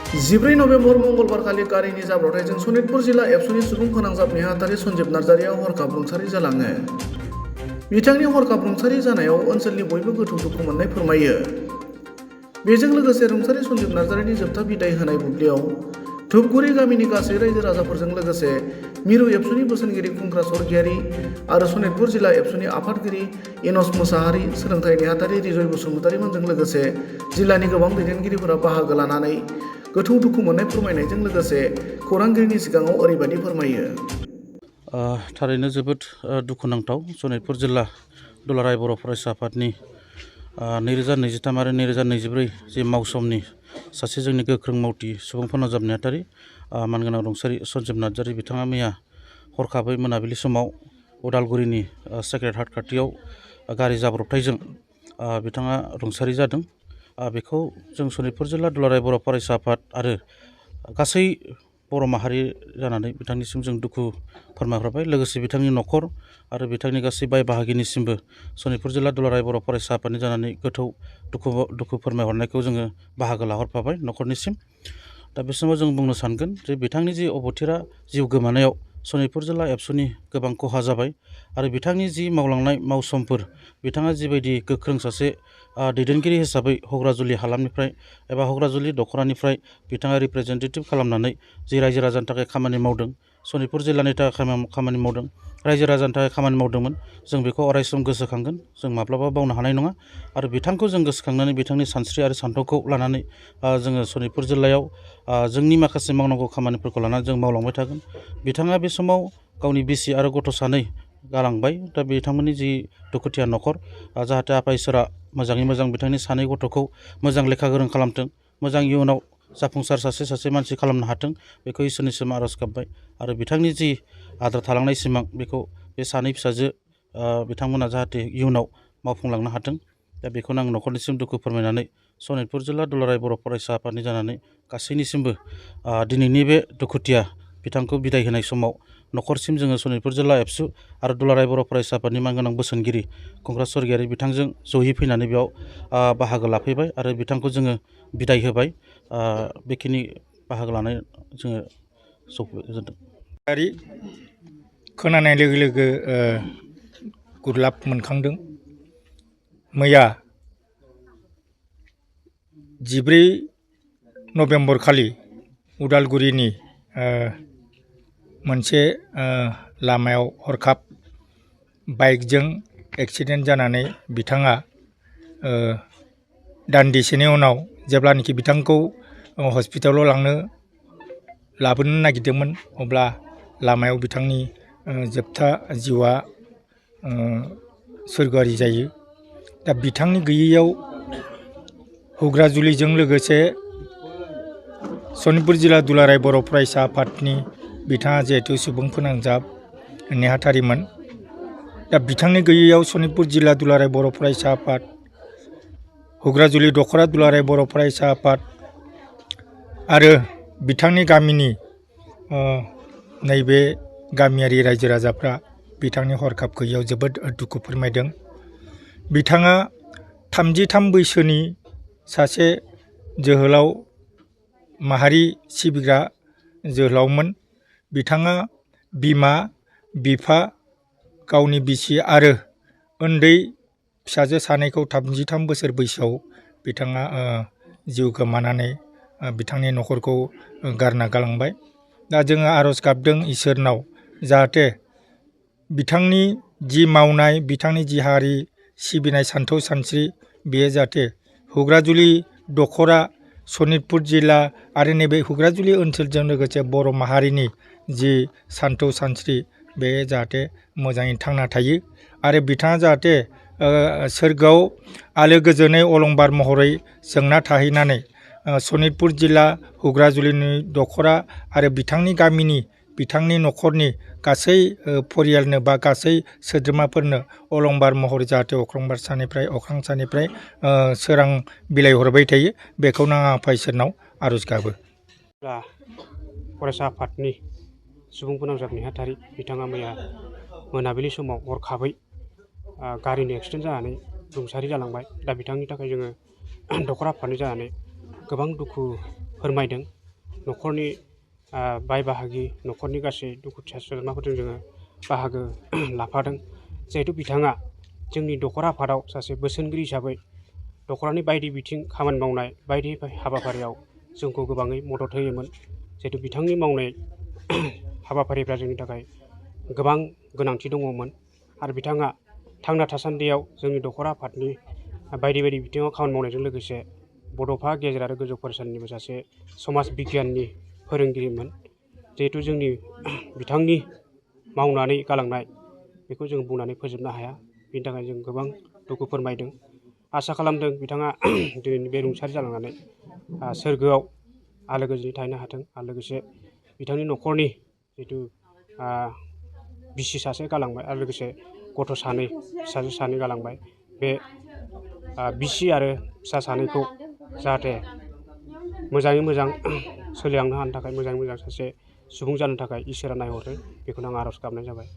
14 November मंगलबारखालि गारिनि जाब्रबथायजों सनितपुर जिल्ला एबसुनि सुबुं फोनांजाब नेहाथारि सन्जीब नार्जारिया हरखाब रुंसारि जालाङो। बिथांनि हरखाब रुंसारि जानायाव ओनसोलनि बयबो गोथौ दुखु मोननाय फोरमायो। बेजों लोगोसे रुंसारि सन्जीब नार्जारिनि जोबथा बिदाय होनाय बुब्लियाव धुपगुरि गामिनि गासै रायजो राजाफोरजों लोगोसे मिरु एबसुनि बोसोनगिरि खुंख्रा सरगियारि आरो सनितपुर जिल्ला एबसुनि आफादगिरि इनस मोसाहारि, सोलोंथाइ नेहाथारि रिजय बसुमतारिमोनजों लोगोसे जिल्लानि गोबां दैदेनगिरिफोरा बाहागो लानानै गोथौ दुखु मोननाय फोरमायनायजों लोगोसे खौरांगिरिनि सिगाङाव ओरैबायदि फोरमायो। थारैनो जोबोद दुखुनांथाव सनितपुर जिल्ला दुलाराय बर' फरायसा आफादनि 2023 आरो 2024 जे मावसमनि सासे जोंनि गोख्रों मावथि सुबुं फोनांजाब नेहाथारि मानगोनां रुंसारि सन्जीब नार्जारि बिथाङा मैया हरखाबै मोनाबिलि समाव उदालगुरिनि सेक्रेट हार्ट खाथियाव गारि जाब्रबथायजों बिथाङा रुंसारि जादों। बेखौ जों सनितपुर जिल्ला दुलाराय बर' फरायसा आफाद आरो गासै बर' माहारि जानानै बिथांनिसिम जों दुखु फोरमायहरबाय। लोगोसे बिथांनि न'खर आरो बिथांनि गासै बाय बाहागिनिसिमबो सनितपुर जिल्ला दुलाराय बर' फरायसा आफादनि जानानै गोथौ दुखु फोरमायहरनायखौ जोङो बाहागो लाहरफाबाय न'खरनिसिम। दा बे समाव जों बुंनो सानगोन जे बिथांनि जि अबथिरा जिउ गोमानायाव सनितपुर जिल्ला एबसुनि गोबां खहा जाबाय आरो बिथांनि जि मावलांनाय मावसमफोर बिथाङा जिबायदि गोख्रों सासे दैदेनगिरि हिसाबै हग्राजुलि हालामनिफ्राय एबा हग्राजुलि दख'रानिफ्राय बिथाङा रिप्रेजेन्टेटिभ खालामनानै जि रायजो राजानि थाखाय खामानि मावदों, सनितपुर जिल्लानि थाखाय खामानि मावदों, रायजो राजानि थाखाय खामानि मावदोंमोन, जों बेखौ अरायसम गोसोखांगोन, जों माब्लाबा बावनो हानाय नङा। आरो बिथांखौ जों गोसोखांनानै बिथांनि सानस्रि आरो सान्थौखौ लानानै जोङो सनितपुर जिल्लायाव जोंनि माखासे मावनांगौ खामानिफोरखौ लानानै जों मावलांबाय थागोन। बिथाङा बे समाव गावनि बिसि आरो गथ' सानै गालांबाय। दा बिथांमोननि जि दुखुथिया न'खर जाहाथे आफा इसोरा मोजाङै मोजां बिथांनि सानै गथ'खौ मोजां लेखा गोरों खालामथों, मोजां इयुनाव जाफुंसार सासे मानसि खालामनो हाथों, बेखौ इसोरनिसिम आर'ज गाबबाय। आरो बिथांनि जि आद्रा थालांनाय सिमां बेखौ बे सानै फिसाजो बिथांमोना जाहाथे इयुनाव मावफुंलांनो हाथों। दा बेखौनो आं न'खरनिसिम दुखु फोरमायनानै सनितपुर जिल्ला दुलाराय बर' फरायसा आफादनि जानानै गासैनिसिमबो दिनैनि बे दुखुथिया बिथांखौ बिदाय होनाय समाव न'खरसिम जोङो सनितपुर जिल्ला एबसु आरो दुलाराय बर' फरायसा आफादनि मानगोनां बोसोनगिरि खुंख्रा सरगियारि बिथांजों जयै फैनानै बेयाव बाहागो लाफैबाय आरो बिथांखौ जोङो बिदाय होबाय। बेखिनि बाहागो लानाय जोङो खोनानाय लोगो लोगो गुरलाब मोनखांदों। मैया 14 नभेम्बर खालि उदालगुरिनि मोनसे लामायाव हरखाब बाइकजों एक्सिडेन्ट जानानै बिथाङा दान्दिसेनि उनाव जेब्लानाखि बिथांखौ हस्पिटालाव लाबोनो नागिरदोंमोन अब्ला लामायाव बिथांनि जोबथा जिउआ सोरगोआरि जायो। दा बिथांनि गैयैयाव हग्राजुलिजों लोगोसे सनितपुर जिल्ला दुलाराय बर' फरायसा आफादनि बिथाङा जिहेथु सुबुं फोनांजाब नेहाथारिमोन। दा बिथांनि गैयैयाव सनितपुर जिल्ला दुलाराय बर' फरायसा आफाद, हग्राजुलि दख'रा दुलाराय बर' फरायसा आफाद आरो बिथांनि गामिनि नैबे गामियारि रायजो राजाफ्रा बिथांनि हरखाब गैयैयाव जोबोद दुखु फोरमायदों। बिथाङा 33 बैसोनि सासे जोहोलाव माहारि सिबिग्रा जोहोलावमोन। बिथाङा बिमा, बिफा, गावनि बिसि आरो उन्दै फिसाजो सानैखौ 33 बोसोर बैसोआव बिथाङा जिउ गोमानानै बिथांनि न'खरखौ गारना गालांबाय। दा जोङो आर'ज गाबदों इसोरनाव जाहाथे बिथांनि जि मावनाय, बिथांनि जि हारि सिबिनाय सान्थौ सानस्रि बेयो जाहाथे हग्राजुलि दख'रा सनितपुर जिल्ला आरो नैबे हग्राजुलि ओनसोलजों लोगोसे बर' माहारिनि जि सान्थौ सानस्रि बे जाहाथे मोजाङै थांना थायो आरो बिथाङा जाहाथे सोरगोआव आलो गोजोनै अलंबार महरै जोंना थाहैनानै सनितपुर जिल्ला हग्राजुलिनि दख'रा आरो बिथांनि गामिनि बिथांनि न'खरनि गासै परियालनो बा गासै सोद्रोमाफोरनो अलंबार महरै जाहाथे अख्रां सानिफ्राय सोरां बिलाइ हरबाय थायो, बेखौनो आं आफा इसोरनाव आर'ज गाबो। फरायसा आफादनि सुबुं फोनांजाब नेहाथारि बिथाङा मैया मोनाबिलि समाव हरखाबै गारिनि एक्सिडेन्ट जानानै रुंसारि जालांबाय। दा बिथांनि थाखाय जोङो दख'रा आफादनि जानानै गोबां दुखु फोरमायदों। न'खरनि बाय बाहागि न'खरनि गासै दुखुथिया सोद्रोमाफोरजों जोङो बाहागो लाफादों। जिहेथु बिथाङा जोंनि दखरा आफादाव सासे बोसोनगिरि हिसाबै दखरानि बायदि बिथिं खामानि मावनाय बायदि हाबाफारियाव जोंखौ गोबाङै मदद होयोमोन। जिहेतु बिथांनि मावनाय हाबाफारिफ्रा जोंनि थाखाय गोबां गोनांथि दङमोन आरो बिथाङा थांना थासान्दियाव जोंनि दखरा आफादनि बायदि बायदि बिथिङाव खामानि मावनायजों लोगोसे बड'फा गेजेर आरो गोजौ फरायसालिनिबो सासे समाज बिगियाननि फोरोंगिरिमोन। जिहेतु जोंनि बिथांनि मावनानै गालांनाय बेखौ जों बुंनानै फोजोबनो हाया। बेनि थाखाय जों गोबां दुखु फोरमायदों। आसा खालामदों बिथाङा दिनैनि बे रुंसारि जालांनानै सोरगोआव आलो गोजोनै थाहैनो हाथों आरो लोगोसे बिथांनि न'खरनि जिथु बिसि सासे गालांबाय आरो लोगोसे गथ' सानै फिसाजो सानै गालांबाय। बे बिसि आरो फिसा सानैखौ जाहाथे मोजाङै मोजां सोलिलांनो हानो थाखाय मोजाङै मोजां सासे सुबुं जानो थाखाय इसोरा नायहरो बेखौनो आं आर'ज गाबनाय जाबाय।